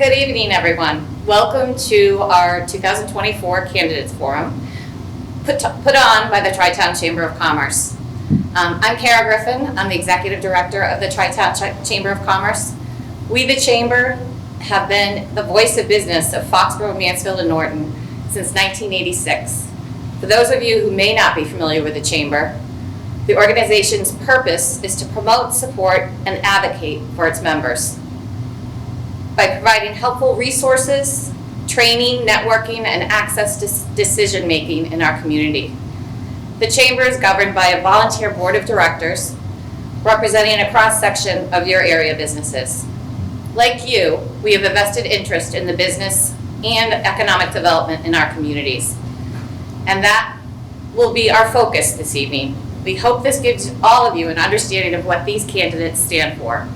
Good evening, everyone. Welcome to our 2024 Candidates Forum, put on by the Tri-Town Chamber of Commerce. I'm Kara Griffin. I'm the Executive Director of the Tri-Town Chamber of Commerce. We, the Chamber, have been the voice of business of Foxborough, Mansfield, and Norton since 1986. For those of you who may not be familiar with the Chamber, the organization's purpose is to promote, support, and advocate for its members by providing helpful resources, training, networking, and access to decision-making in our community. The Chamber is governed by a volunteer board of directors representing a cross-section of your area businesses. Like you, we have a vested interest in the business and economic development in our communities. And that will be our focus this evening. We hope this gives all of you an understanding of what these candidates stand for.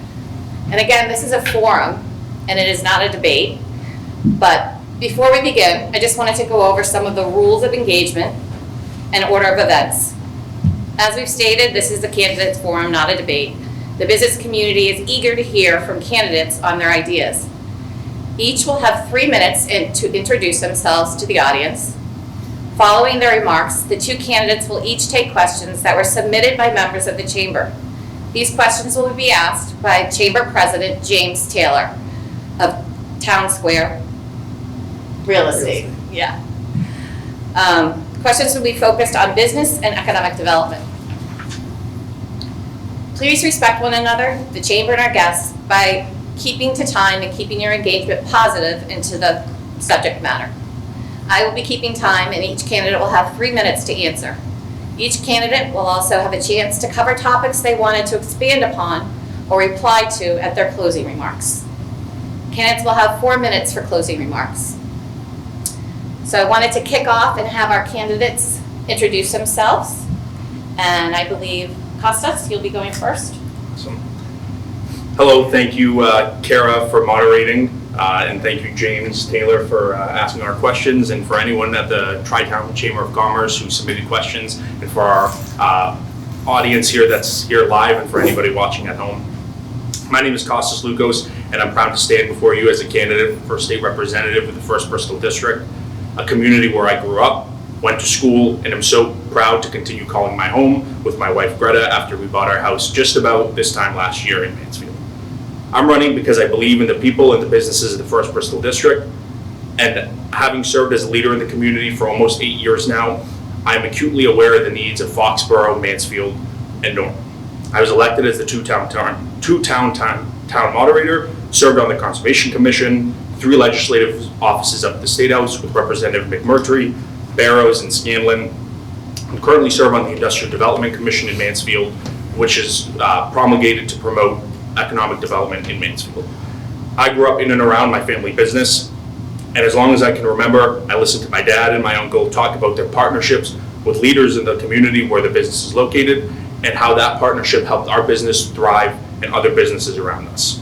And again, this is a forum, and it is not a debate. But before we begin, I just wanted to go over some of the rules of engagement and order of events. As we've stated, this is a candidates forum, not a debate. The business community is eager to hear from candidates on their ideas. Each will have 3 minutes to introduce themselves to the audience. Following their remarks, the two candidates will each take questions that were submitted by members of the Chamber. These questions will be asked by Chamber President James Taylor of Town Square Real Estate. Yeah. Questions will be focused on business and economic development. Please respect one another, the Chamber and our guests, by keeping to time and keeping your engagement positive into the subject matter. I will be keeping time, and each candidate will have 3 minutes to answer. Each candidate will also have a chance to cover topics they wanted to expand upon or reply to at their closing remarks. Candidates will have 4 minutes for closing remarks. So I wanted to kick off and have our candidates introduce themselves. And I believe, Kostas, you'll be going first. Awesome. Hello, thank you, Kara, for moderating, and thank you, James Taylor, for asking our questions, and for anyone at the Tri-Town Chamber of Commerce who submitted questions, and for our audience here that's here live, and for anybody watching at home. My name is Kostas Lukos, and I'm proud to stand before you as a candidate for state representative of the 1st Bristol District, a community where I grew up, went to school, and I'm so proud to continue calling my home with my wife Greta after we bought our house just about this time last year in Mansfield. I'm running because I believe in the people and the businesses of the 1st Bristol District, and having served as a leader in the community for almost 8 years now, I am acutely aware of the needs of Foxborough, Mansfield, and Norton. I was elected as the two-town moderator, served on the Conservation Commission, 3 legislative offices up at the State House with Representative McMurtry, Barrows, and Scanlon. I currently serve on the Industrial Development Commission in Mansfield, which is promulgated to promote economic development in Mansfield. I grew up in and around my family business, and as long as I can remember, I listened to my dad and my uncle talk about their partnerships with leaders in the community where the business is located, and how that partnership helped our business thrive and other businesses around us.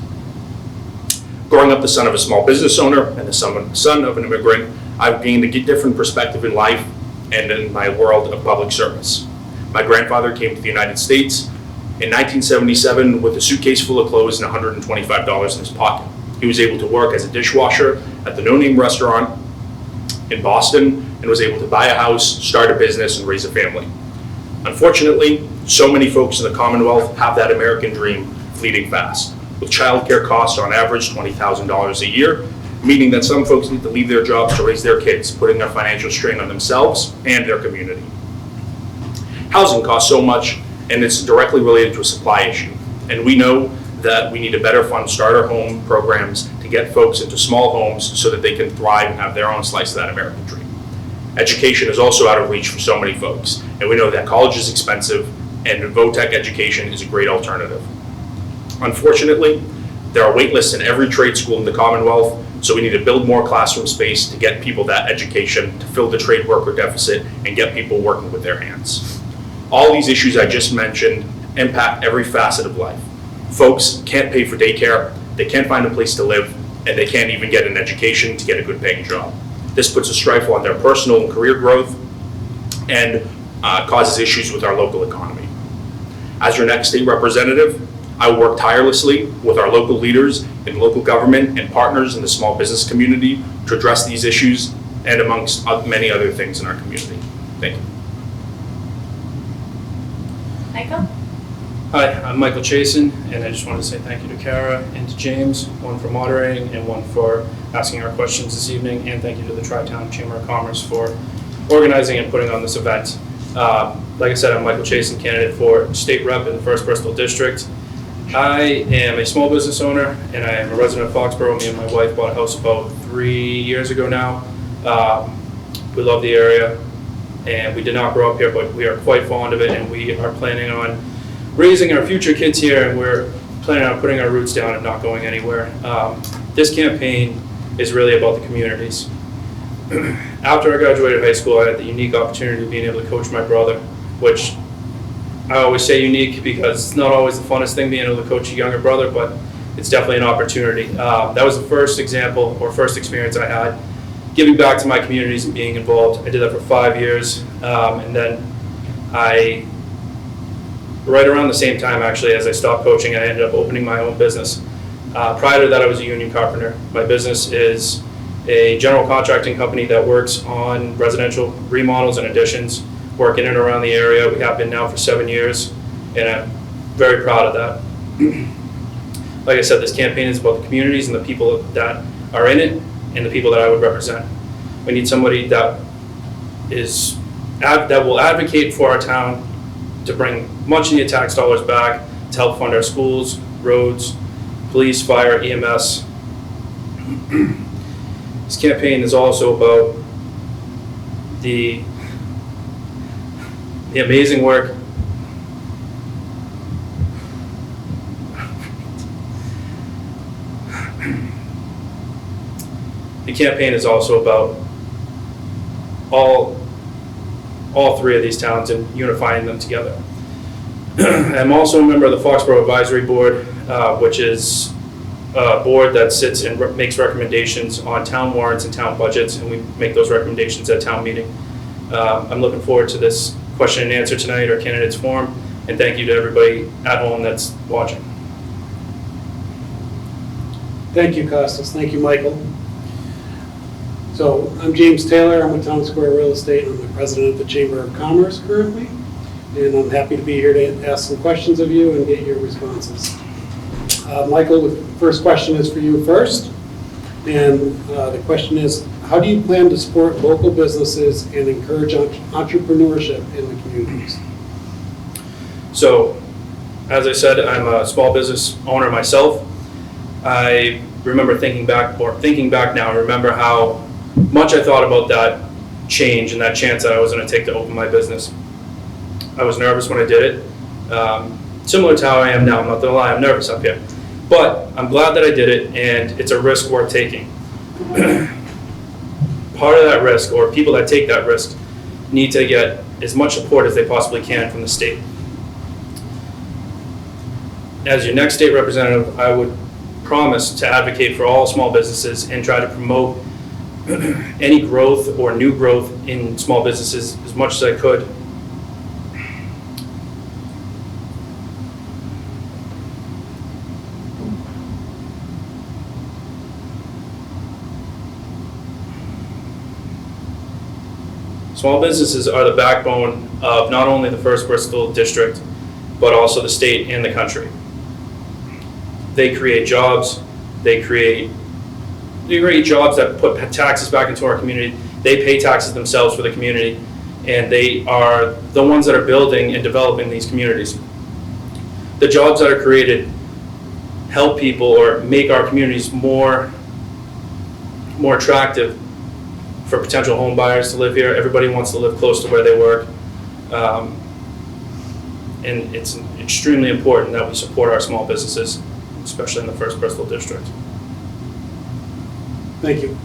Growing up the son of a small business owner and the son of an immigrant, I've gained a different perspective in life and in my world of public service. My grandfather came to the United States in 1977 with a suitcase full of clothes and $125 in his pocket. He was able to work as a dishwasher at the No Name restaurant in Boston and was able to buy a house, start a business, and raise a family. Unfortunately, so many folks in the Commonwealth have that American dream fleeting fast, with childcare costs on average $20,000 a year, meaning that some folks need to leave their jobs to raise their kids, putting a financial strain on themselves and their community. Housing costs so much, and it's directly related to a supply issue. And we know that we need to better fund starter home programs to get folks into small homes so that they can thrive and have their own slice of that American dream. Education is also out of reach for so many folks, and we know that college is expensive, and VOTEC education is a great alternative. Unfortunately, there are wait lists in every trade school in the Commonwealth, so we need to build more classroom space to get people that education, to fill the trade worker deficit, and get people working with their hands. All these issues I just mentioned impact every facet of life. Folks can't pay for daycare, they can't find a place to live, and they can't even get an education to get a good paying job. This puts a strife on their personal and career growth and causes issues with our local economy. As your next state representative, I will work tirelessly with our local leaders in local government and partners in the small business community to address these issues and amongst many other things in our community. Thank you. Michael? Hi, I'm Michael Chasen, and I just wanted to say thank you to Kara and to James, one for moderating and one for asking our questions this evening, and thank you to the Tri-Town Chamber of Commerce for organizing and putting on this event. Like I said, I'm Michael Chasen, candidate for state rep in the 1st Bristol District. I am a small business owner, and I am a resident of Foxborough. Me and my wife bought a house about 3 years ago now. We love the area, and we did not grow up here, but we are quite fond of it, and we are planning on raising our future kids here, and we're planning on putting our roots down and not going anywhere. This campaign is really about the communities. After I graduated high school, I had the unique opportunity of being able to coach my brother, which I always say unique because it's not always the funnest thing being able to coach a younger brother, but it's definitely an opportunity. That was the first example or first experience I had giving back to my communities and being involved. I did that for 5 years, and then right around the same time actually as I stopped coaching, I ended up opening my own business. Prior to that, I was a union carpenter. My business is a general contracting company that works on residential remodels and additions, working in and around the area. We have been now for 7 years, and I'm very proud of that. Like I said, this campaign is about the communities and the people that are in it and the people that I would represent. We need somebody that will advocate for our town to bring much needed tax dollars back to help fund our schools, roads, police, fire, EMS. This campaign is also about the amazing work the campaign is also about all 3 of these towns and unifying them together. I'm also a member of the Foxborough Advisory Board, which is a board that sits and makes recommendations on town warrants and town budgets, and we make those recommendations at town meeting. I'm looking forward to this question and answer tonight, our candidates forum, and thank you to everybody at home that's watching. Thank you, Costas. Thank you, Michael. So I'm James Taylor. I'm with Town Square Real Estate. I'm the president of the Chamber of Commerce currently, and I'm happy to be here to ask some questions of you and get your responses. Michael, the first question is for you first, and the question is, how do you plan to support local businesses and encourage entrepreneurship in the communities? So, as I said, I'm a small business owner myself. I remember thinking back now, I remember how much I thought about that change and that chance that I was going to take to open my business. I was nervous when I did it. Similar to how I am now, I'm not going to lie, I'm nervous up here. But I'm glad that I did it, and it's a risk worth taking. Part of that risk, or people that take that risk, need to get as much support as they possibly can from the state. As your next state representative, I would promise to advocate for all small businesses and try to promote any growth or new growth in small businesses as much as I could. Small businesses are the backbone of not only the 1st Bristol District, but also the state and the country. They create jobs, they create jobs that put taxes back into our community. They pay taxes themselves for the community, and they are the ones that are building and developing these communities. The jobs that are created help people or make our communities more attractive for potential home buyers to live here. Everybody wants to live close to where they work. And it's extremely important that we support our small businesses, especially in the 1st Bristol District. Thank you.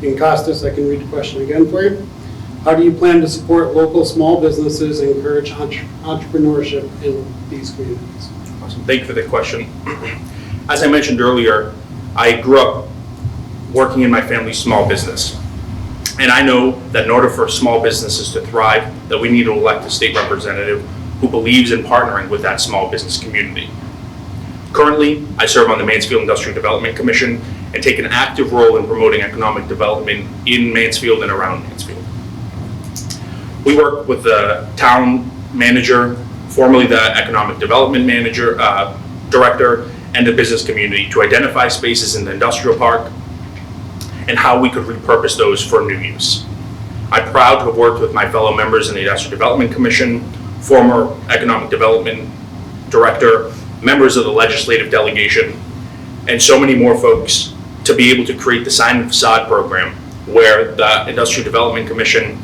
And Costas, I can read the question again for you. How do you plan to support local small businesses and encourage entrepreneurship in these communities? Awesome. Thank you for the question. As I mentioned earlier, I grew up working in my family's small business. And I know that in order for small businesses to thrive, that we need to elect a state representative who believes in partnering with that small business community. Currently, I serve on the Mansfield Industrial Development Commission and take an active role in promoting economic development in Mansfield and around Mansfield. We work with the town manager, formerly the economic development manager, director, and the business community to identify spaces in the industrial park and how we could repurpose those for new use. I'm proud to have worked with my fellow members in the Industrial Development Commission, former economic development director, members of the legislative delegation, and so many more folks to be able to create the Sign and Facade program where the Industrial Development Commission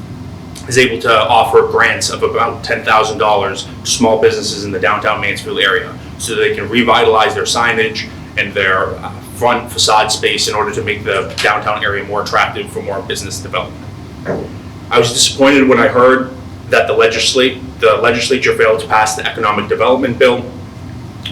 is able to offer grants of about $10,000 to small businesses in the downtown Mansfield area so that they can revitalize their signage and their front facade space in order to make the downtown area more attractive for more business development. I was disappointed when I heard that the legislature failed to pass the economic development bill,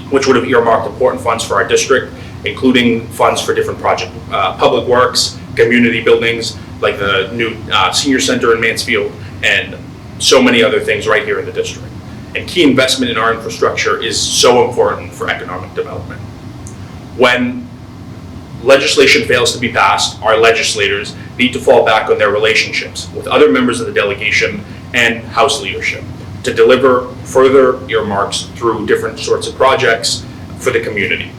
which would have earmarked important funds for our district, including funds for different projects, public works, community buildings, like the new senior center in Mansfield, and so many other things right here in the district. And key investment in our infrastructure is so important for economic development. When legislation fails to be passed, our legislators need to fall back on their relationships with other members of the delegation and House leadership to deliver further earmarks through different sorts of projects for the community.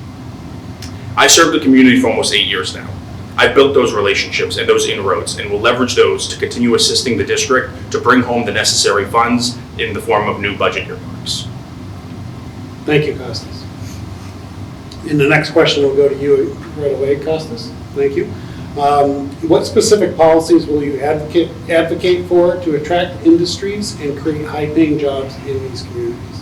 I served the community for almost 8 years now. I've built those relationships and those inroads and will leverage those to continue assisting the district to bring home the necessary funds in the form of new budget earmarks. Thank you, Costas. And the next question will go to you right away, Costas. Thank you. What specific policies will you advocate for to attract industries and create high-paying jobs in these communities?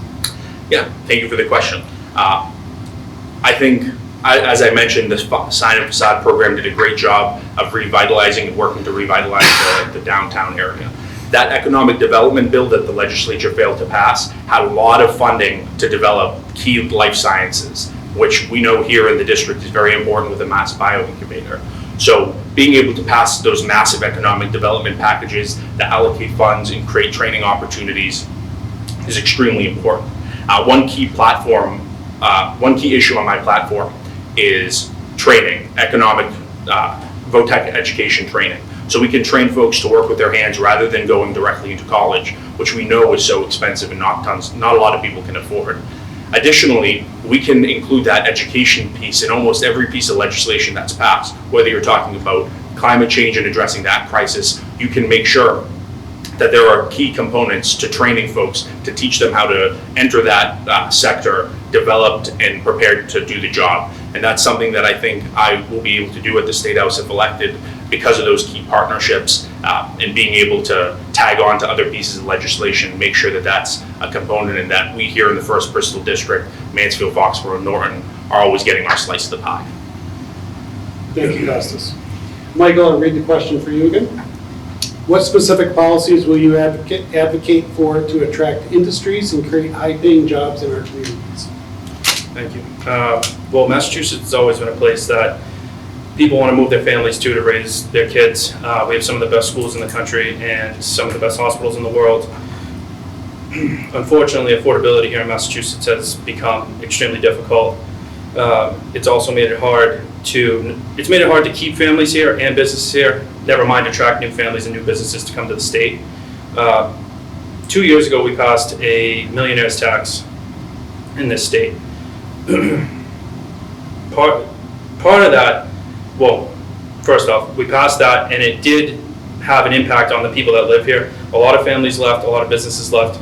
Yeah, thank you for the question. I think, as I mentioned, this Sign and Facade program did a great job of revitalizing and working to revitalize the downtown area. That economic development bill that the legislature failed to pass had a lot of funding to develop key life sciences, which we know here in the district is very important with a mass bioincubator. So being able to pass those massive economic development packages that allocate funds and create training opportunities is extremely important. One key issue on my platform is training, economic VOTEC education training. So we can train folks to work with their hands rather than going directly into college, which we know is so expensive and not a lot of people can afford. Additionally, we can include that education piece in almost every piece of legislation that's passed. Whether you're talking about climate change and addressing that crisis, you can make sure that there are key components to training folks to teach them how to enter that sector, developed and prepared to do the job. And that's something that I think I will be able to do at the State House if elected because of those key partnerships and being able to tag on to other pieces of legislation, make sure that that's a component and that we here in the 1st Bristol District, Mansfield, Foxborough, and Norton are always getting our slice of the pie. Thank you, Costas. Michael, I'll read the question for you again. What specific policies will you advocate for to attract industries and create high-paying jobs in our communities? Thank you. Well, Massachusetts has always been a place that people want to move their families to raise their kids. We have some of the best schools in the country and some of the best hospitals in the world. Unfortunately, affordability here in Massachusetts has become extremely difficult. It's also made it hard to keep families here and businesses here, never mind attract new families and new businesses to come to the state. 2 years ago, we passed a millionaire's tax in this state. Part of that, well, first off, we passed that and it did have an impact on the people that live here. A lot of families left, a lot of businesses left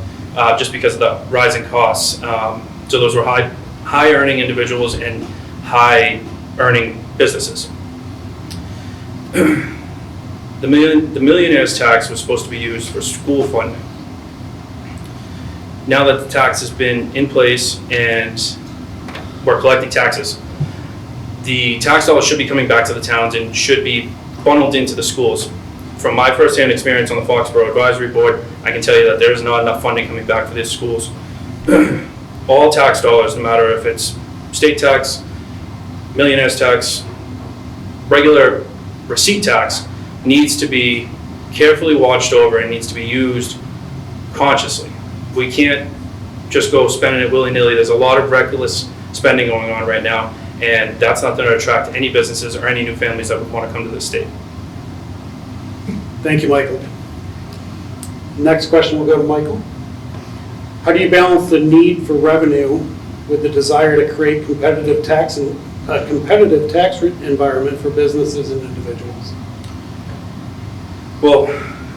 just because of the rising costs. So those were high earning individuals and high earning businesses. The millionaire's tax was supposed to be used for school funding. Now that the tax has been in place and we're collecting taxes, the tax dollars should be coming back to the towns and should be funneled into the schools. From my firsthand experience on the Foxborough Advisory Board, I can tell you that there is not enough funding coming back for these schools. All tax dollars, no matter if it's state tax, millionaire's tax, regular receipt tax, needs to be carefully watched over and needs to be used consciously. We can't just go spending it willy-nilly. There's a lot of reckless spending going on right now, and that's not going to attract any businesses or any new families that would want to come to this state. Thank you, Michael. Next question will go to Michael. How do you balance the need for revenue with the desire to create competitive tax environment for businesses and individuals? Well,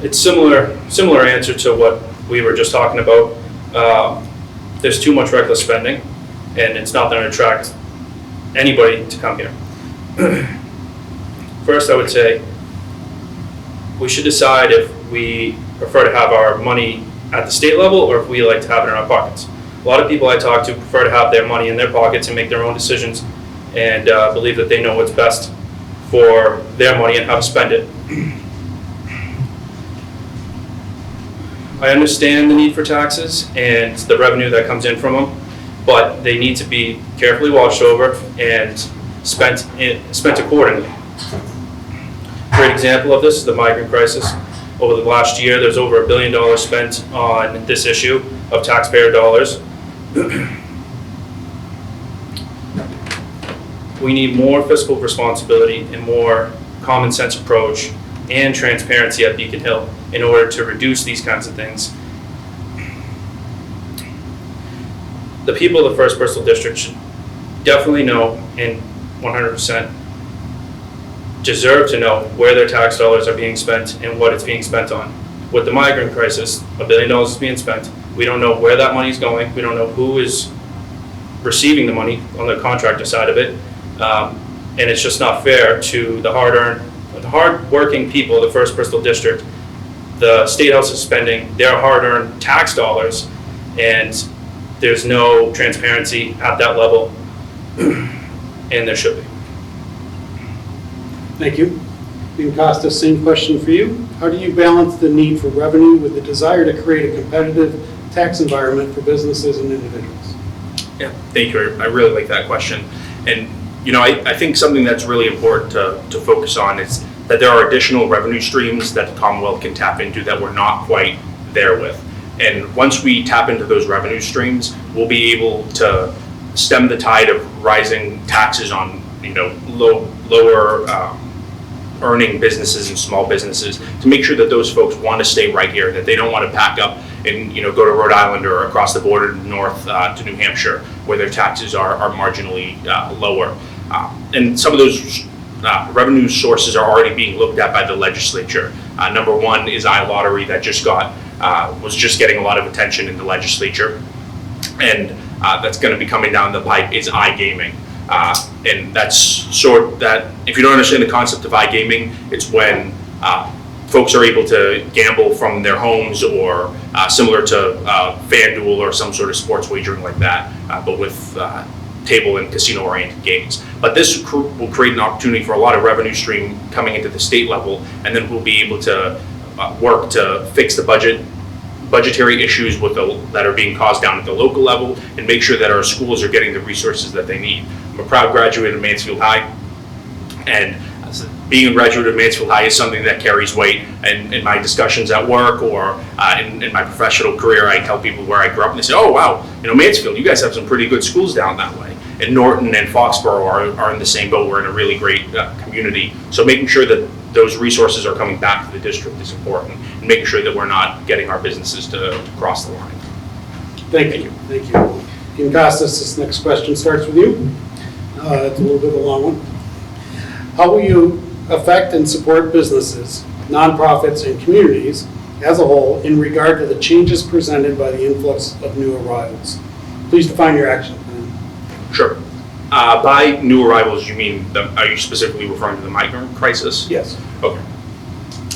it's similar answer to what we were just talking about. There's too much reckless spending, and it's not going to attract anybody to come here. First, I would say we should decide if we prefer to have our money at the state level or if we like to have it in our pockets. A lot of people I talk to prefer to have their money in their pockets and make their own decisions and believe that they know what's best for their money and how to spend it. I understand the need for taxes and the revenue that comes in from them, but they need to be carefully watched over and spent accordingly. A great example of this is the migrant crisis. Over the last year, there's over $1 billion spent on this issue of taxpayer dollars. We need more fiscal responsibility and more common sense approach and transparency at Beacon Hill in order to reduce these kinds of things. The people of the 1st Bristol District should definitely know and 100% deserve to know where their tax dollars are being spent and what it's being spent on. With the migrant crisis, $1 billion is being spent. We don't know where that money is going. We don't know who is receiving the money on the contractor side of it. And it's just not fair to the hard-working people of the 1st Bristol District. The State House is spending their hard-earned tax dollars, and there's no transparency at that level, and there should be. Thank you. Dean Costa, same question for you. How do you balance the need for revenue with the desire to create a competitive tax environment for businesses and individuals? Yeah, thank you. I really like that question. And, I think something that's really important to focus on is that there are additional revenue streams that the Commonwealth can tap into that we're not quite there with. And once we tap into those revenue streams, we'll be able to stem the tide of rising taxes on, lower earning businesses and small businesses to make sure that those folks want to stay right here, that they don't want to pack up and go to Rhode Island or across the border north to New Hampshire, where their taxes are marginally lower. And some of those revenue sources are already being looked at by the legislature. Number one is iLottery that was just getting a lot of attention in the legislature, and that's going to be coming down the pipe is iGaming. And that's that if you don't understand the concept of iGaming, it's when folks are able to gamble from their homes or similar to FanDuel or some sort of sports wagering like that, but with table and casino oriented games. But this will create an opportunity for a lot of revenue stream coming into the state level, and then we'll be able to work to fix the budgetary issues that are being caused down at the local level and make sure that our schools are getting the resources that they need. I'm a proud graduate of Mansfield High, and being a graduate of Mansfield High is something that carries weight. And in my discussions at work or in my professional career, I tell people where I grew up and they say, oh wow, Mansfield, you guys have some pretty good schools down that way. And Norton and Foxborough are in the same boat. We're in a really great community. So making sure that those resources are coming back to the district is important, and making sure that we're not getting our businesses to cross the line. Thank you. Thank you. Dean Costas, this next question starts with you. It's a little bit of a long one. How will you affect and support businesses, nonprofits, and communities as a whole in regard to the changes presented by the influx of new arrivals? Please define your action plan. Sure. By new arrivals, you mean, are you specifically referring to the migrant crisis? Yes. Okay.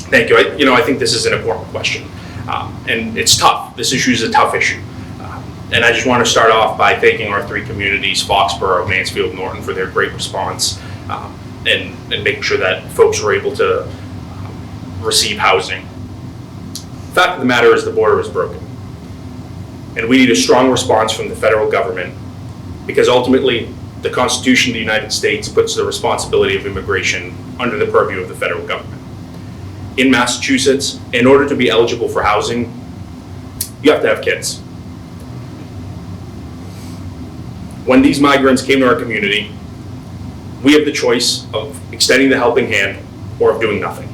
Thank you. I think this is an important question. And it's tough. This issue is a tough issue. And I just want to start off by thanking our three communities, Foxborough, Mansfield, Norton, for their great response and making sure that folks were able to receive housing. The fact of the matter is the border is broken. And we need a strong response from the federal government, because ultimately the Constitution of the United States puts the responsibility of immigration under the purview of the federal government. In Massachusetts, in order to be eligible for housing, you have to have kids. When these migrants came to our community, we have the choice of extending the helping hand or of doing nothing.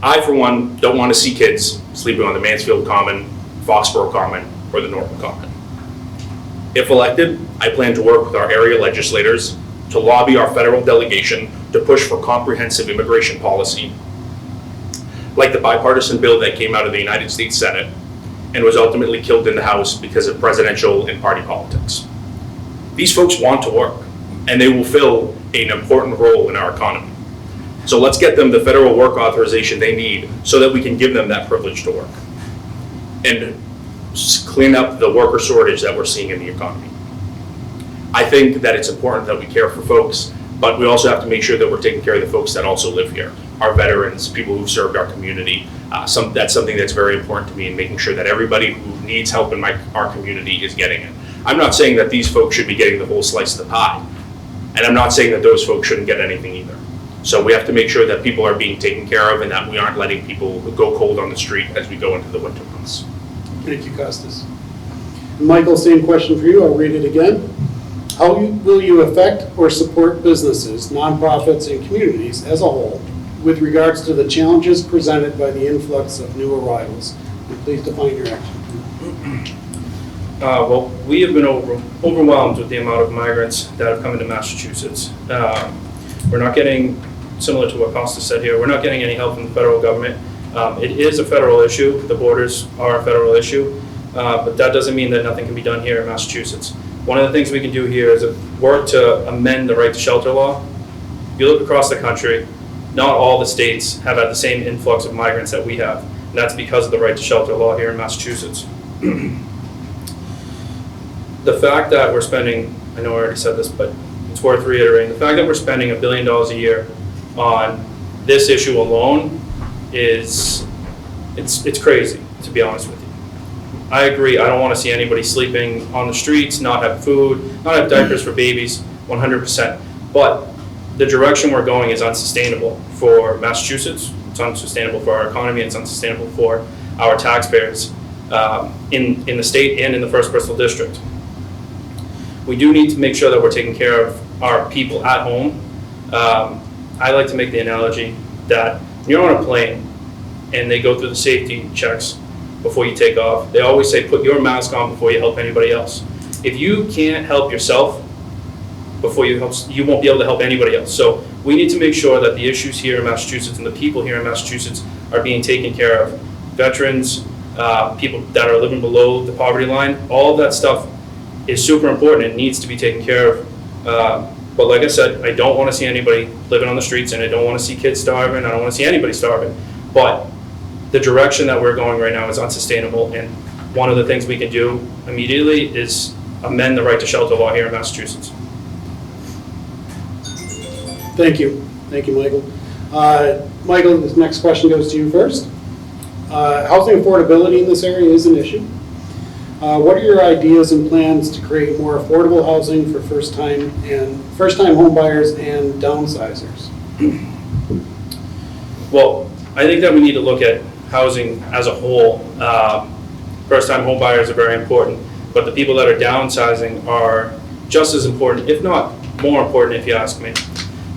I, for one, don't want to see kids sleeping on the Mansfield Common, Foxborough Common, or the Norton Common. If elected, I plan to work with our area legislators to lobby our federal delegation to push for comprehensive immigration policy, like the bipartisan bill that came out of the United States Senate and was ultimately killed in the House because of presidential and party politics. These folks want to work, and they will fill an important role in our economy. So let's get them the federal work authorization they need so that we can give them that privilege to work and clean up the worker shortage that we're seeing in the economy. I think that it's important that we care for folks, but we also have to make sure that we're taking care of the folks that also live here, our veterans, people who've served our community. That's something that's very important to me, in making sure that everybody who needs help in our community is getting it. I'm not saying that these folks should be getting the whole slice of the pie, and I'm not saying that those folks shouldn't get anything either. So we have to make sure that people are being taken care of and that we aren't letting people go cold on the street as we go into the winter months. Thank you, Costas. Michael, same question for you. I'll read it again. How will you affect or support businesses, nonprofits, and communities as a whole with regards to the challenges presented by the influx of new arrivals? And please define your action. Well, we have been overwhelmed with the amount of migrants that have come into Massachusetts. We're not getting, similar to what Costa said here, we're not getting any help from the federal government. It is a federal issue. The borders are a federal issue, but that doesn't mean that nothing can be done here in Massachusetts. One of the things we can do here is work to amend the right to shelter law. If you look across the country, not all the states have had the same influx of migrants that we have, and that's because of the right to shelter law here in Massachusetts. The fact that we're spending, I know I already said this, but it's worth reiterating, the fact that we're spending $1 billion a year on this issue alone it's crazy, to be honest with you. I agree, I don't want to see anybody sleeping on the streets, not have food, not have diapers for babies, 100%. But the direction we're going is unsustainable for Massachusetts, it's unsustainable for our economy, it's unsustainable for our taxpayers in the state and in the 1st Bristol District. We do need to make sure that we're taking care of our people at home. I like to make the analogy that you're on a plane and they go through the safety checks before you take off. They always say put your mask on before you help anybody else. If you can't help yourself before you won't be able to help anybody else. So we need to make sure that the issues here in Massachusetts and the people here in Massachusetts are being taken care of. Veterans, people that are living below the poverty line, all of that stuff is super important and needs to be taken care of. But like I said, I don't want to see anybody living on the streets, and I don't want to see kids starving. I don't want to see anybody starving. But the direction that we're going right now is unsustainable, and one of the things we can do immediately is amend the right to shelter law here in Massachusetts. Thank you. Thank you, Michael. Michael, this next question goes to you first. Housing affordability in this area is an issue. What are your ideas and plans to create more affordable housing for first-time home buyers and downsizers? Well, I think that we need to look at housing as a whole. First-time home buyers are very important, but the people that are downsizing are just as important, if not more important, if you ask me.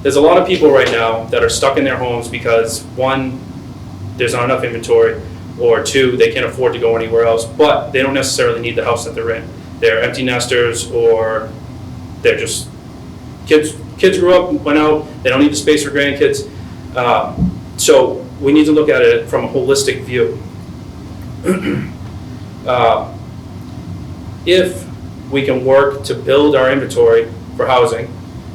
There's a lot of people right now that are stuck in their homes because, one, there's not enough inventory, or two, they can't afford to go anywhere else, but they don't necessarily need the house that they're in. They're empty nesters, or they're just kids grew up, went out, they don't need the space for grandkids. So we need to look at it from a holistic view. If we can work to build our inventory for housing,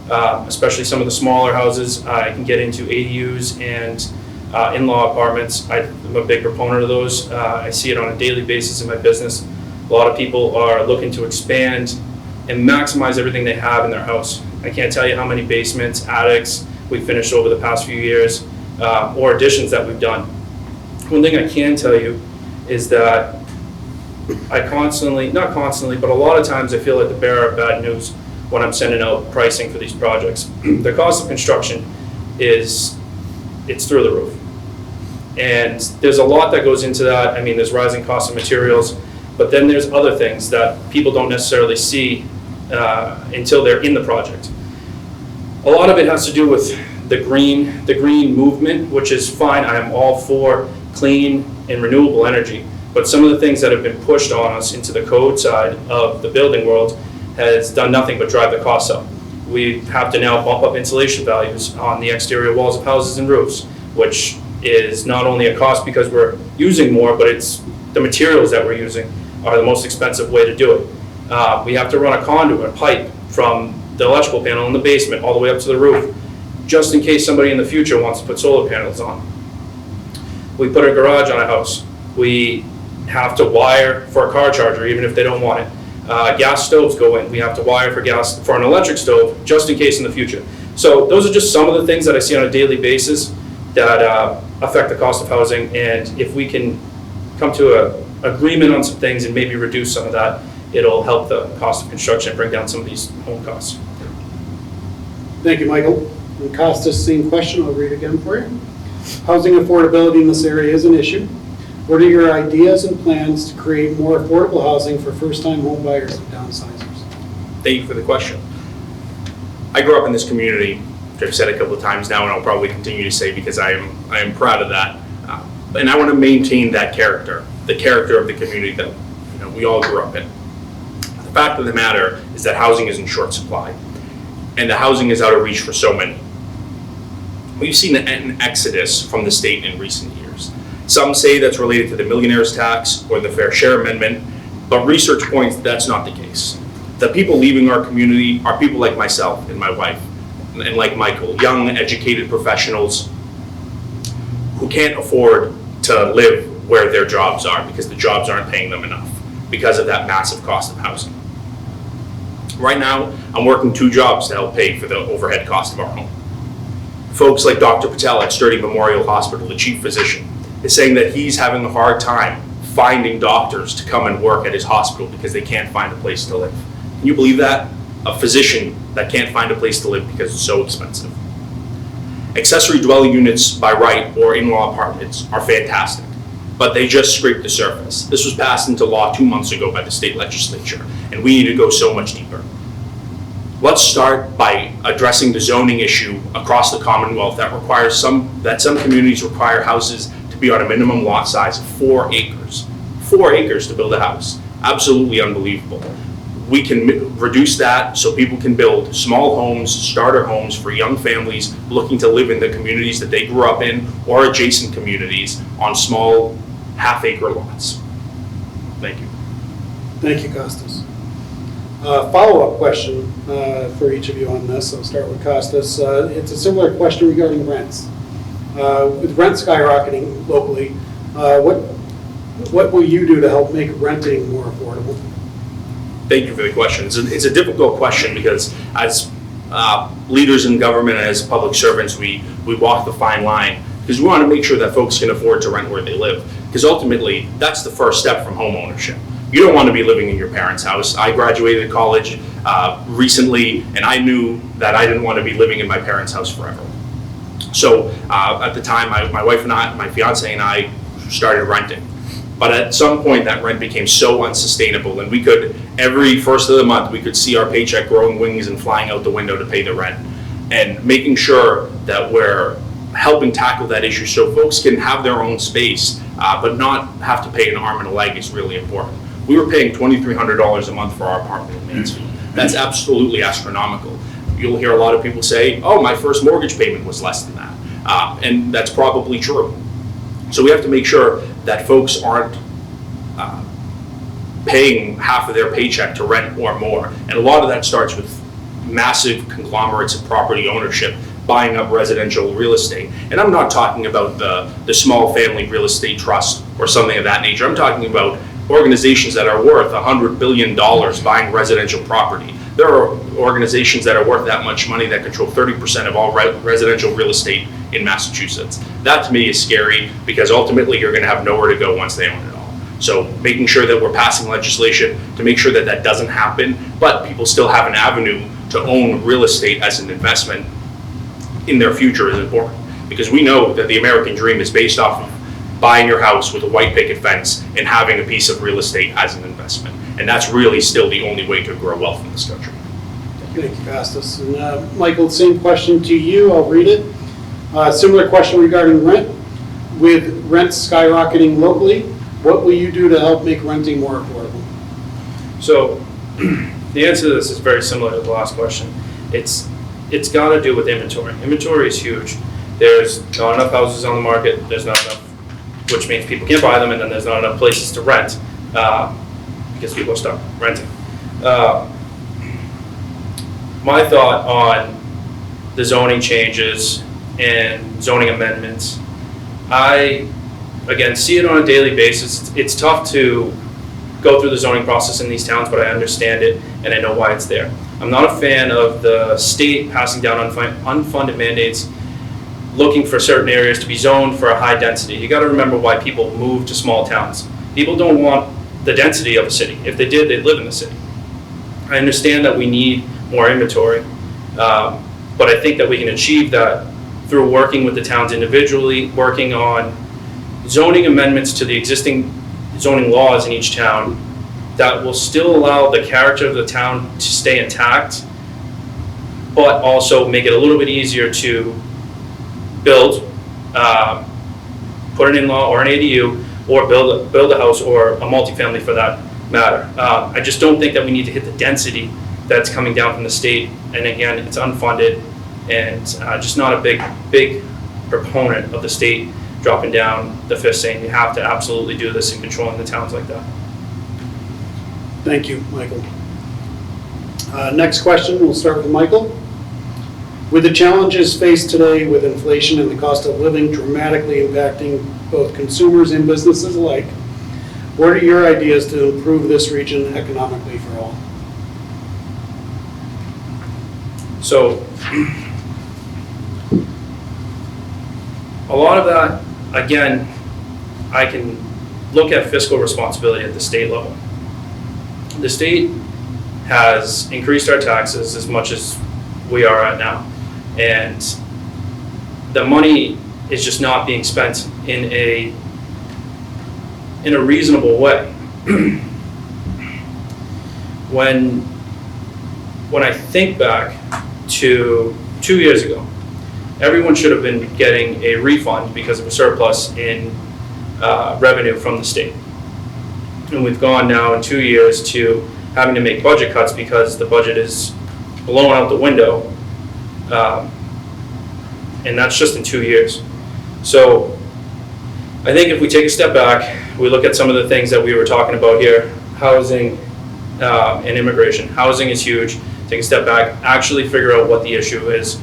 especially some of the smaller houses, I can get into ADUs and in-law apartments. I'm a big proponent of those. I see it on a daily basis in my business. A lot of people are looking to expand and maximize everything they have in their house. I can't tell you how many basements, attics we've finished over the past few years, or additions that we've done. One thing I can tell you is that I not constantly, but a lot of times I feel like the bearer of bad news when I'm sending out pricing for these projects. The cost of construction it's through the roof. And there's a lot that goes into that. I mean, there's rising costs of materials, But then there's other things that people don't necessarily see until they're in the project. A lot of it has to do with the green movement, which is fine. I am all for clean and renewable energy. But some of the things that have been pushed on us into the code side of the building world has done nothing but drive the costs up. We have to now bump up insulation values on the exterior walls of houses and roofs, which is not only a cost because we're using more, but it's the materials that we're using are the most expensive way to do it. We have to run a conduit, a pipe from the electrical panel in the basement all the way up to the roof, just in case somebody in the future wants to put solar panels on. We put a garage on a house. We have to wire for a car charger, even if they don't want it. Gas stoves go in. We have to wire for an electric stove, just in case in the future. So those are just some of the things that I see on a daily basis that affect the cost of housing. And if we can come to an agreement on some things and maybe reduce some of that, it'll help the cost of construction, bring down some of these home costs. Thank you, Michael. And Costas, same question, I'll read again for you. Housing affordability in this area is an issue. What are your ideas and plans to create more affordable housing for first-time home buyers and downsizers? Thank you for the question. I grew up in this community, which I've said a couple of times now, and I'll probably continue to say because I am proud of that. And I want to maintain that character, the character of the community that we all grew up in. The fact of the matter is that housing is in short supply, and the housing is out of reach for so many. We've seen an exodus from the state in recent years. Some say that's related to the millionaire's tax or the Fair Share Amendment, but research points that's not the case. The people leaving our community are people like myself and my wife, and like Michael, young, educated professionals who can't afford to live where their jobs are because the jobs aren't paying them enough because of that massive cost of housing. Right now, I'm working 2 jobs to help pay for the overhead cost of our home. Folks like Dr. Patel at Sturdy Memorial Hospital, the chief physician, is saying that he's having a hard time finding doctors to come and work at his hospital because they can't find a place to live. Can you believe that? A physician that can't find a place to live because it's so expensive. Accessory dwelling units by right or in-law apartments are fantastic, but they just scrape the surface. This was passed into law 2 months ago by the state legislature, and we need to go so much deeper. Let's start by addressing the zoning issue across the Commonwealth that some communities require houses to be on a minimum lot size of 4 acres. 4 acres to build a house. Absolutely unbelievable. We can reduce that so people can build small homes, starter homes for young families looking to live in the communities that they grew up in or adjacent communities on small half-acre lots. Thank you. Thank you, Costas. Follow-up question for each of you on this. I'll start with Costas. It's a similar question regarding rents. With rent skyrocketing locally, what will you do to help make renting more affordable? Thank you for the question. It's a difficult question because as leaders in government and as public servants, we walk the fine line because we want to make sure that folks can afford to rent where they live, because ultimately that's the first step from home ownership. You don't want to be living in your parents' house. I graduated college recently, and I knew that I didn't want to be living in my parents' house forever. So at the time, my wife and I, my fiance and I started renting. But at some point, that rent became so unsustainable, and we could, every first of the month, we could see our paycheck growing wings and flying out the window to pay the rent. And making sure that we're helping tackle that issue so folks can have their own space, but not have to pay an arm and a leg is really important. We were paying $2,300 a month for our apartment in Mansfield. That's absolutely astronomical. You'll hear a lot of people say, oh, my first mortgage payment was less than that. And that's probably true. So we have to make sure that folks aren't paying half of their paycheck to rent or more. And a lot of that starts with massive conglomerates of property ownership buying up residential real estate. And I'm not talking about the small family real estate trust or something of that nature. I'm talking about organizations that are worth $100 billion buying residential property. There are organizations that are worth that much money that control 30% of all residential real estate in Massachusetts. That to me is scary because ultimately you're going to have nowhere to go once they own it all. So making sure that we're passing legislation to make sure that that doesn't happen, but people still have an avenue to own real estate as an investment in their future is important, because we know that the American dream is based off of buying your house with a white picket fence and having a piece of real estate as an investment. And that's really still the only way to grow wealth in this country. Thank you, Costas. And Michael, same question to you. I'll read it. Similar question regarding rent. With rents skyrocketing locally, what will you do to help make renting more affordable? So the answer to this is very similar to the last question. It's got to do with inventory. Inventory is huge. There's not enough houses on the market. There's not enough, which means people can't buy them, and then there's not enough places to rent because people are stuck renting. My thought on the zoning changes and zoning amendments, I, again, see it on a daily basis. It's tough to go through the zoning process in these towns, but I understand it and I know why it's there. I'm not a fan of the state passing down unfunded mandates looking for certain areas to be zoned for a high density. You got to remember why people move to small towns. People don't want the density of a city. If they did, they'd live in the city. I understand that we need more inventory, but I think that we can achieve that through working with the towns individually, working on zoning amendments to the existing zoning laws in each town that will still allow the character of the town to stay intact, but also make it a little bit easier to build, put an in-law or an ADU, or build a house or a multifamily for that matter. I just don't think that we need to hit the density that's coming down from the state, and again, it's unfunded, and just not a big proponent of the state dropping down the fist saying you have to absolutely do this and controlling the towns like that. Thank you, Michael. Next question, we'll start with Michael. With the challenges faced today with inflation and the cost of living dramatically impacting both consumers and businesses alike, what are your ideas to improve this region economically for all? So, a lot of that, again, I can look at fiscal responsibility at the state level. The state has increased our taxes as much as we are at now, and the money is just not being spent in a reasonable way. When I think back to 2 years ago, everyone should have been getting a refund because of a surplus in revenue from the state. And we've gone now in 2 years to having to make budget cuts because the budget is blown out the window. And that's just in 2 years. So I think if we take a step back, we look at some of the things that we were talking about here, housing and immigration. Housing is huge. Take a step back, actually figure out what the issue is,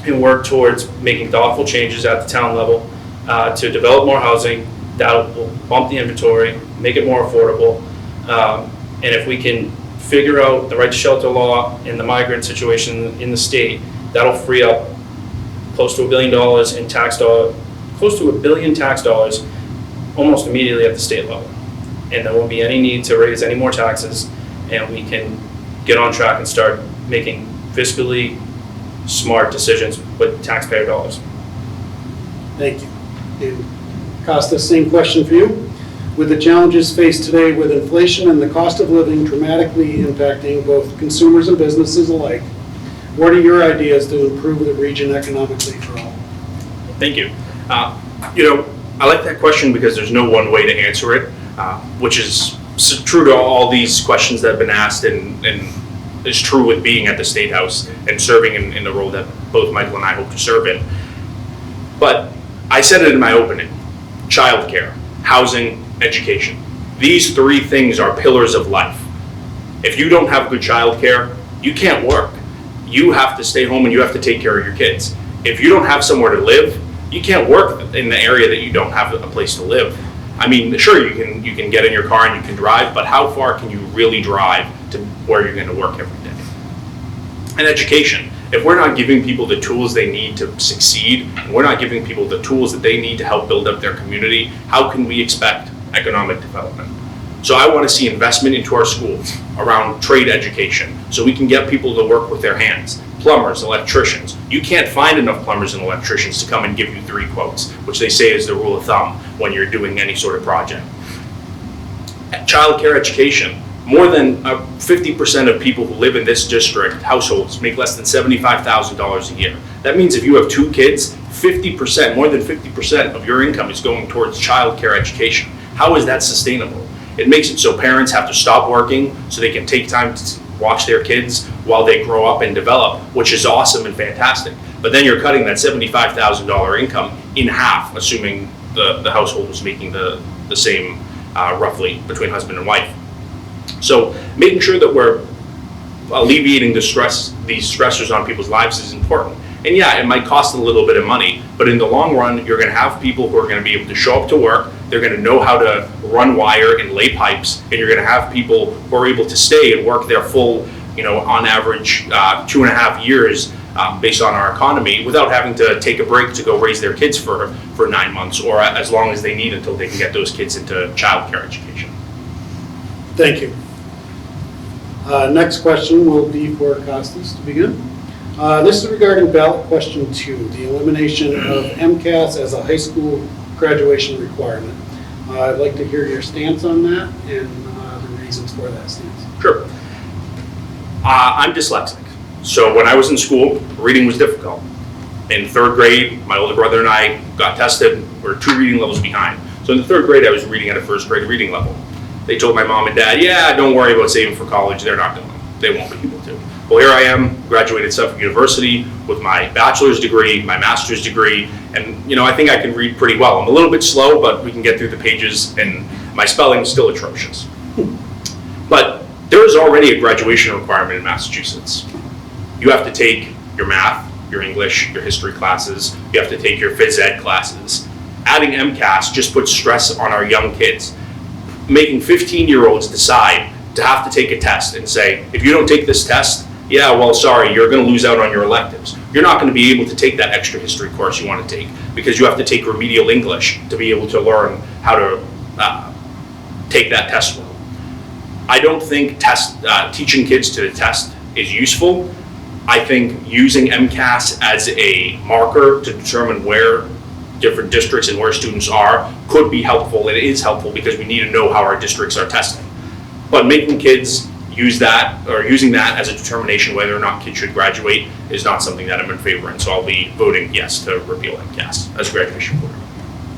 and work towards making thoughtful changes at the town level to develop more housing that will bump the inventory, make it more affordable. And if we can figure out the right to shelter law and the migrant situation in the state, that'll free up close to $1 billion in tax dollars, close to $1 billion tax dollars almost immediately at the state level. And there won't be any need to raise any more taxes, and we can get on track and start making fiscally smart decisions with taxpayer dollars. Thank you. And Costa, same question for you. With the challenges faced today with inflation and the cost of living dramatically impacting both consumers and businesses alike, what are your ideas to improve the region economically for all? Thank you. I like that question because there's no one way to answer it, which is true to all these questions that have been asked, and is true with being at the State House and serving in the role that both Michael and I hope to serve in. But I said it in my opening: childcare, housing, education. These three things are pillars of life. If you don't have good childcare, you can't work. You have to stay home and you have to take care of your kids. If you don't have somewhere to live, you can't work in the area that you don't have a place to live. I mean, sure, you can get in your car and you can drive, but how far can you really drive to where you're going to work every day? And education. If we're not giving people the tools they need to succeed, and we're not giving people the tools that they need to help build up their community, how can we expect economic development? So I want to see investment into our schools around trade education, so we can get people to work with their hands. Plumbers, electricians. You can't find enough plumbers and electricians to come and give you 3 quotes, which they say is the rule of thumb when you're doing any sort of project. Child care education. More than 50% of people who live in this district, households, make less than $75,000 a year. That means if you have 2 kids, 50%, more than 50% of your income is going towards child care education. How is that sustainable? It makes it so parents have to stop working so they can take time to watch their kids while they grow up and develop, which is awesome and fantastic. But then you're cutting that $75,000 income in half, assuming the household was making the same roughly between husband and wife. So making sure that we're alleviating these stressors on people's lives is important. And yeah, it might cost a little bit of money, but in the long run, you're going to have people who are going to be able to show up to work, they're going to know how to run wire and lay pipes, and you're going to have people who are able to stay and work their full, on average 2.5 years based on our economy without having to take a break to go raise their kids for 9 months or as long as they need until they can get those kids into child care education. Thank you. Next question will be for Costas to begin. This is regarding ballot question 2, the elimination of MCAS as a high school graduation requirement. I'd like to hear your stance on that and the reasons for that stance. Sure. I'm dyslexic. So when I was in school, reading was difficult. In 3rd grade, my older brother and I got tested. We're 2 reading levels behind. So in the 3rd grade, I was reading at a 1st grade reading level. They told my mom and dad, yeah, don't worry about saving for college. They're not going to. They won't be able to. Well, here I am, graduated Suffolk University with my bachelor's degree, my master's degree, and I think I can read pretty well. I'm a little bit slow, but we can get through the pages, and my spelling is still atrocious. But there is already a graduation requirement in Massachusetts. You have to take your math, your English, your history classes, you have to take your phys ed classes. Adding MCAS just puts stress on our young kids. Making 15-year-olds decide to have to take a test and say, if you don't take this test, yeah, well, sorry, you're going to lose out on your electives. You're not going to be able to take that extra history course you want to take because you have to take remedial English to be able to learn how to take that test well. I don't think teaching kids to the test is useful. I think using MCAS as a marker to determine where different districts and where students are could be helpful. It is helpful because we need to know how our districts are testing. But making kids use that or using that as a determination whether or not kids should graduate is not something that I'm in favor in. So I'll be voting yes to repeal MCAS as graduation requirement.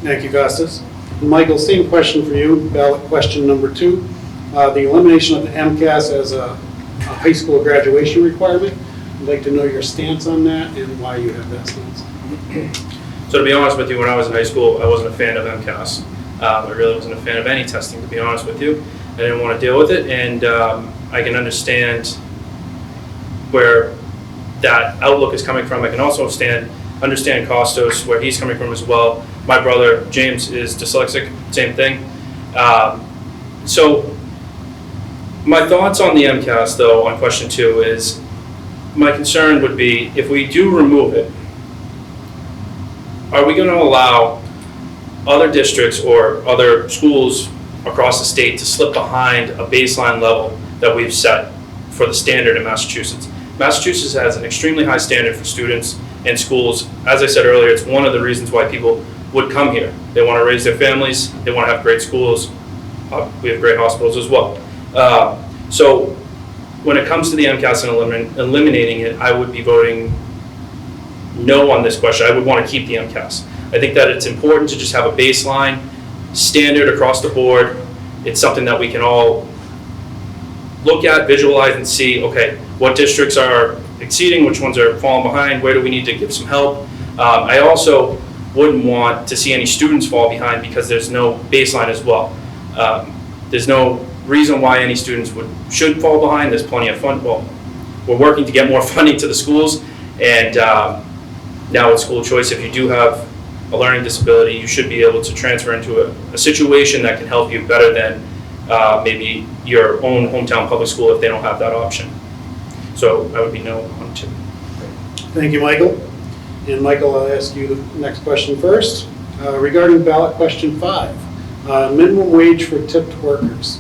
Thank you, Costas. Michael, same question for you, ballot question number 2. The elimination of the MCAS as a high school graduation requirement. I'd like to know your stance on that and why you have that stance. So to be honest with you, when I was in high school, I wasn't a fan of MCAS. I really wasn't a fan of any testing, to be honest with you. I didn't want to deal with it, and I can understand where that outlook is coming from. I can also understand Costas, where he's coming from as well. My brother, James, is dyslexic, same thing. So my thoughts on the MCAS, though, on question 2 is, my concern would be, if we do remove it, are we going to allow other districts or other schools across the state to slip behind a baseline level that we've set for the standard in Massachusetts? Massachusetts has an extremely high standard for students and schools. As I said earlier, it's one of the reasons why people would come here. They want to raise their families, they want to have great schools, we have great hospitals as well. So when it comes to the MCAS and eliminating it, I would be voting no on this question. I would want to keep the MCAS. I think that it's important to just have a baseline standard across the board. It's something that we can all look at, visualize, and see, okay, what districts are exceeding, which ones are falling behind, where do we need to give some help. I also wouldn't want to see any students fall behind because there's no baseline as well. There's no reason why any students should fall behind. There's plenty of fun. Well, we're working to get more funding to the schools, and now with school choice, if you do have a learning disability, you should be able to transfer into a situation that can help you better than maybe your own hometown public school if they don't have that option. So I would be no on 2. Thank you, Michael. And Michael, I'll ask you the next question first. Regarding ballot question 5, minimum wage for tipped workers.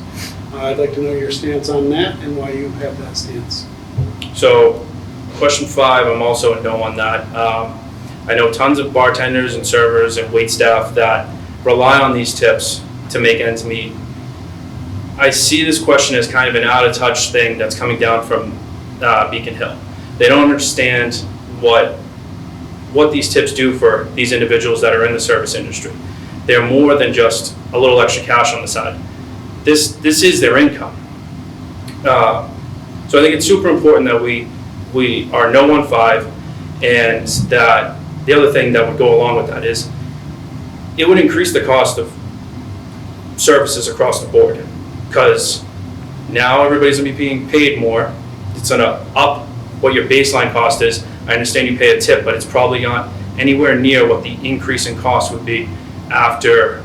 I'd like to know your stance on that and why you have that stance. So, question 5, I'm also a no on that. I know tons of bartenders and servers and wait staff that rely on these tips to make ends meet. I see this question as kind of an out-of-touch thing that's coming down from Beacon Hill. They don't understand what these tips do for these individuals that are in the service industry. They're more than just a little extra cash on the side. This is their income. So I think it's super important that we are no on 5, and that the other thing that would go along with that is it would increase the cost of services across the board, because now everybody's gonna be being paid more. It's gonna up what your baseline cost is. I understand you pay a tip, but it's probably not anywhere near what the increase in cost would be after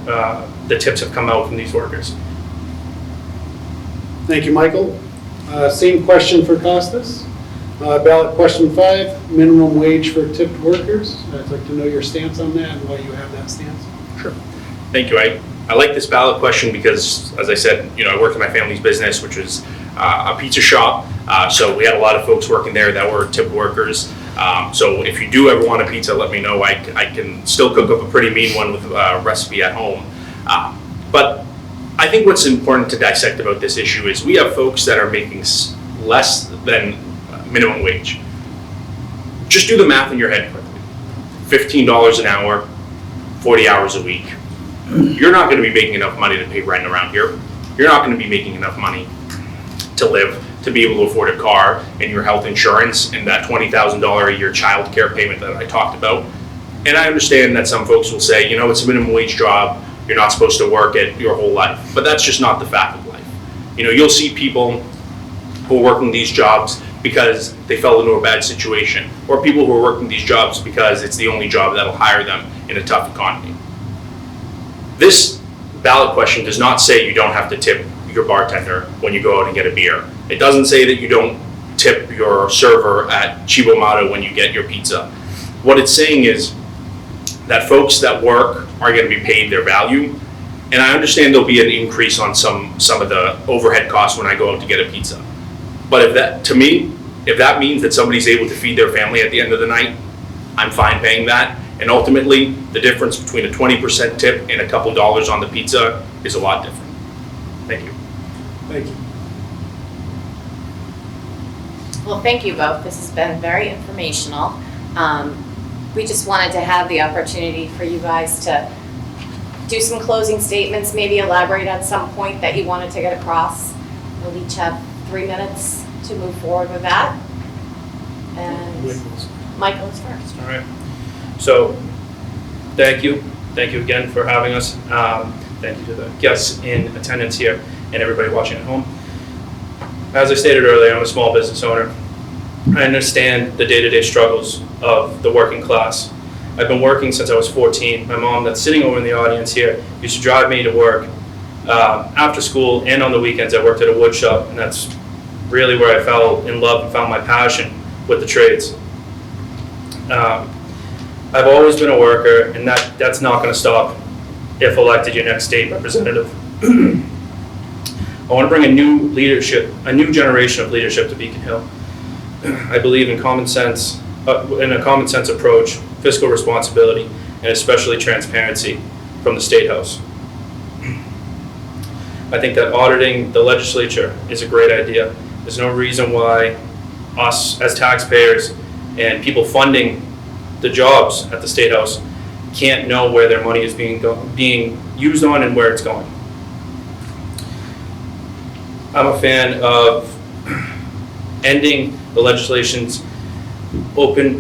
the tips have come out from these workers. Thank you, Michael. Same question for Costas. Ballot question 5, minimum wage for tipped workers. I'd like to know your stance on that and why you have that stance. Sure. Thank you. I like this ballot question because, as I said, I work in my family's business, which is a pizza shop. So we had a lot of folks working there that were tipped workers. So if you do ever want a pizza, let me know. I can still cook up a pretty mean one with a recipe at home. But I think what's important to dissect about this issue is we have folks that are making less than minimum wage. Just do the math in your head quickly. $15 an hour, 40 hours a week. You're not going to be making enough money to pay rent around here. You're not going to be making enough money to live, to be able to afford a car and your health insurance and that $20,000 a year child care payment that I talked about. And I understand that some folks will say, it's a minimum wage job. You're not supposed to work it your whole life. But that's just not the fact of life. You'll see people who are working these jobs because they fell into a bad situation, or people who are working these jobs because it's the only job that'll hire them in a tough economy. This ballot question does not say you don't have to tip your bartender when you go out and get a beer. It doesn't say that you don't tip your server at Cibo Matto when you get your pizza. What it's saying is that folks that work are going to be paid their value, and I understand there'll be an increase on some of the overhead costs when I go out to get a pizza. But if that means that somebody's able to feed their family at the end of the night, I'm fine paying that. And ultimately, the difference between a 20% tip and a couple dollars on the pizza is a lot different. Thank you. Thank you. Well, thank you both. This has been very informational. We just wanted to have the opportunity for you guys to do some closing statements, maybe elaborate on some point that you wanted to get across. We'll each have 3 minutes to move forward with that. And Michael's first. All right. So, thank you. Thank you again for having us. Thank you to the guests in attendance here and everybody watching at home. As I stated earlier, I'm a small business owner. I understand the day-to-day struggles of the working class. I've been working since I was 14. My mom, that's sitting over in the audience here, used to drive me to work after school and on the weekends. I worked at a wood shop, and that's really where I fell in love and found my passion with the trades. I've always been a worker, and that's not going to stop if elected your next state representative. I want to bring a new generation of leadership to Beacon Hill. I believe in common sense, in a common sense approach, fiscal responsibility, and especially transparency from the State House. I think that auditing the legislature is a great idea. There's no reason why us as taxpayers and people funding the jobs at the State House can't know where their money is being used on and where it's going. I'm a fan of ending the legislation's open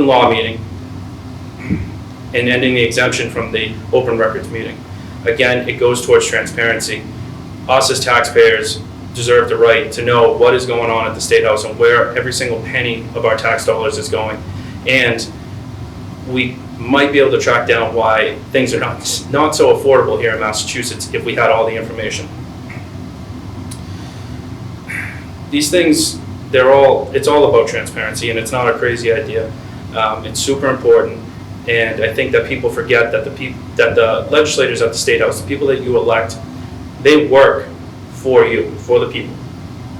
law meeting and ending the exemption from the open records meeting. Again, it goes towards transparency. Us as taxpayers deserve the right to know what is going on at the State House and where every single penny of our tax dollars is going. And we might be able to track down why things are not so affordable here in Massachusetts if we had all the information. These things, it's all about transparency, and it's not a crazy idea. It's super important, And I think that people forget that the legislators at the State House, the people that you elect, they work for you, for the people.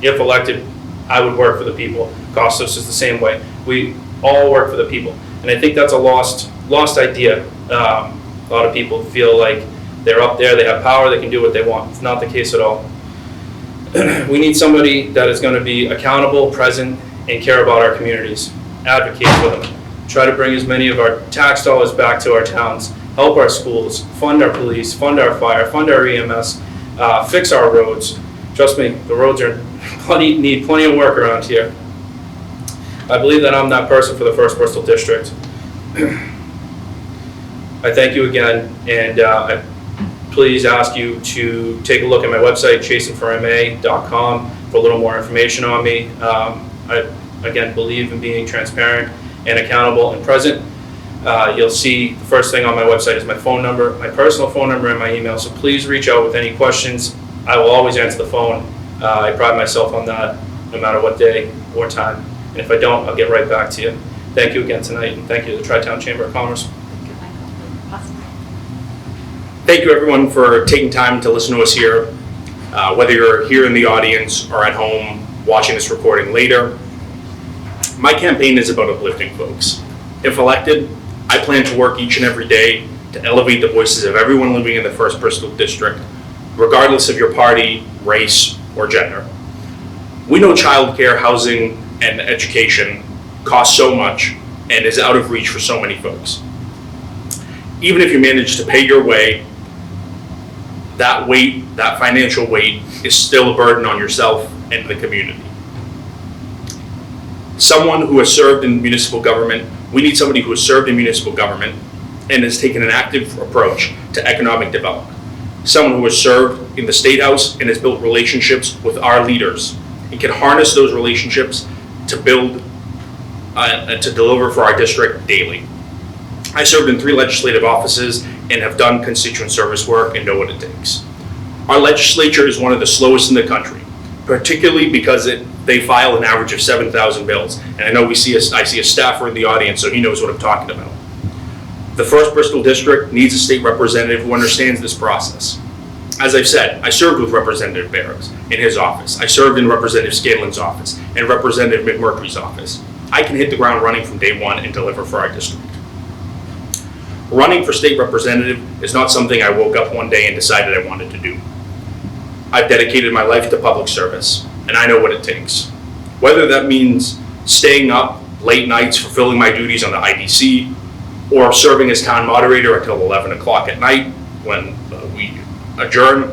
If elected, I would work for the people. Costos is the same way. We all work for the people. And I think that's a lost idea. A lot of people feel like they're up there, they have power, they can do what they want. It's not the case at all. We need somebody that is going to be accountable, present, and care about our communities. Advocate for them. Try to bring as many of our tax dollars back to our towns. Help our schools, fund our police, fund our fire, fund our EMS, fix our roads. Trust me, the roads need plenty of work around here. I believe that I'm that person for the 1st Bristol District. I thank you again, and I please ask you to take a look at my website, chasenforma.com, for a little more information on me. I, again, believe in being transparent and accountable and present. You'll see the first thing on my website is my phone number, my personal phone number, and my email, so please reach out with any questions. I will always answer the phone. I pride myself on that, no matter what day or time. And if I don't, I'll get right back to you. Thank you again tonight, and thank you to the Tri-Town Chamber of Commerce. Thank you, everyone, for taking time to listen to us here. Whether you're here in the audience or at home watching this recording later, my campaign is about uplifting folks. If elected, I plan to work each and every day to elevate the voices of everyone living in the 1st Bristol District, regardless of your party, race, or gender. We know childcare, housing, and education cost so much and is out of reach for so many folks. Even if you manage to pay your way, that weight, that financial weight, is still a burden on yourself and the community. Someone who has served in municipal government, we need somebody who has served in municipal government and has taken an active approach to economic development. Someone who has served in the State House and has built relationships with our leaders and can harness those relationships to build and to deliver for our district daily. I served in 3 legislative offices and have done constituent service work and know what it takes. Our legislature is one of the slowest in the country, particularly because they file an average of 7,000 bills. And I know I see a staffer in the audience, so he knows what I'm talking about. The 1st Bristol District needs a state representative who understands this process. As I've said, I served with Representative Barrows in his office. I served in Representative Scanlon's office and Representative McMurtry's office. I can hit the ground running from day one and deliver for our district. Running for state representative is not something I woke up one day and decided I wanted to do. I've dedicated my life to public service, and I know what it takes. Whether that means staying up late nights fulfilling my duties on the IDC, or serving as town moderator until 11 o'clock at night when we adjourn.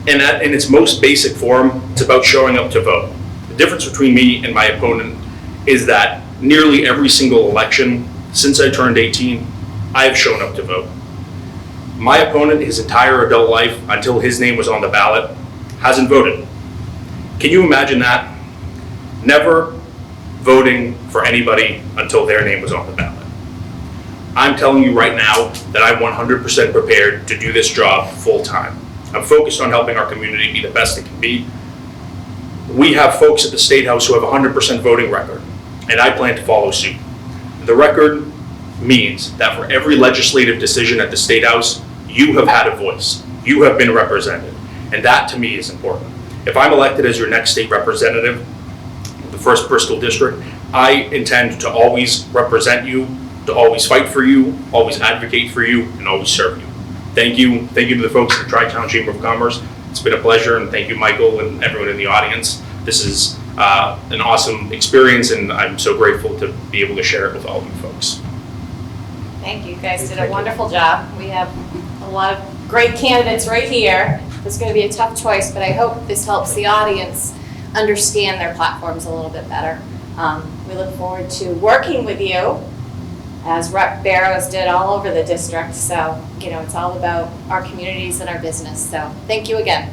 And in its most basic form, it's about showing up to vote. The difference between me and my opponent is that nearly every single election since I turned 18, I have shown up to vote. My opponent, his entire adult life, until his name was on the ballot, hasn't voted. Can you imagine that? Never voting for anybody until their name was on the ballot. I'm telling you right now that I'm 100% prepared to do this job full time. I'm focused on helping our community be the best it can be. We have folks at the State House who have a 100% voting record, and I plan to follow suit. The record means that for every legislative decision at the State House, you have had a voice. You have been represented, and that to me is important. If I'm elected as your next state representative, the 1st Bristol District, I intend to always represent you, to always fight for you, always advocate for you, and always serve you. Thank you. Thank you to the folks at the Tri-Town Chamber of Commerce. It's been a pleasure, and thank you, Michael, and everyone in the audience. This is an awesome experience, and I'm so grateful to be able to share it with all of you folks. Thank you. You guys did a wonderful job. We have a lot of great candidates right here. It's going to be a tough choice, but I hope this helps the audience understand their platforms a little bit better. We look forward to working with you, as Rep. Barrows did all over the district. So, it's all about our communities and our business. So, thank you again.